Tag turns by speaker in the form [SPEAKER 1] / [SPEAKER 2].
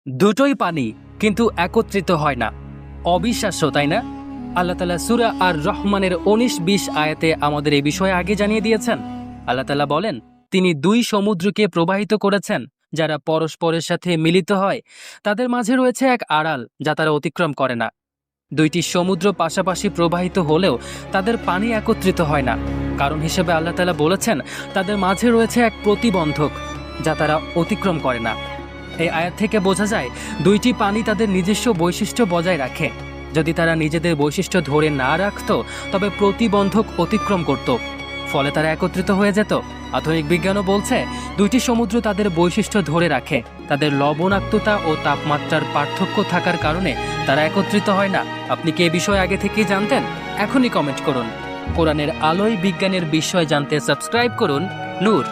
[SPEAKER 1] দুটোই পানি, কিন্তু একত্রিত হয় না। অবিশ্বাস্য, তাই না? আল্লাহ তাআলা সূরা আর রহমানের ১৯-২০ আয়াতে আমাদের এই বিষয়ে আগে জানিয়ে দিয়েছেন। আল্লাহ তাআলা বলেন, তিনি দুই সমুদ্রকে প্রবাহিত করেছেন। যারা পরস্পরের সাথে মিলিত হয় তাদের মাঝে রয়েছে এক আড়াল যা তারা অতিক্রম করে না। দুইটি সমুদ্র পাশাপাশি প্রবাহিত হলেও তাদের পানি একত্রিত হয় না। কারণ হিসেবে আল্লাহ তাআলা বলেছেন, তাদের মাঝে রয়েছে এক প্রতিবন্ধক যা তারা অতিক্রম করে না। এই আয়াত থেকে বোঝা যায়, দুইটি পানি তাদের নিজস্ব বৈশিষ্ট্য বজায় রাখে। যদি তারা নিজেদের বৈশিষ্ট্য ধরে না রাখত, তবে প্রতিবন্ধক অতিক্রম করত, ফলে তারা একত্রিত হয়ে যেত। আধুনিক বিজ্ঞানও বলছে, দুইটি সমুদ্র তাদের বৈশিষ্ট্য ধরে রাখে। তাদের লবণাক্ততা ও তাপমাত্রার পার্থক্য থাকার কারণে তারা একত্রিত হয় না। আপনি কি এ বিষয়ে আগে থেকেই জানতেন? এখনই কমেন্ট করুন। কোরআনের আলোয় বিজ্ঞানের বিষয় জানতে সাবস্ক্রাইব করুন নূর।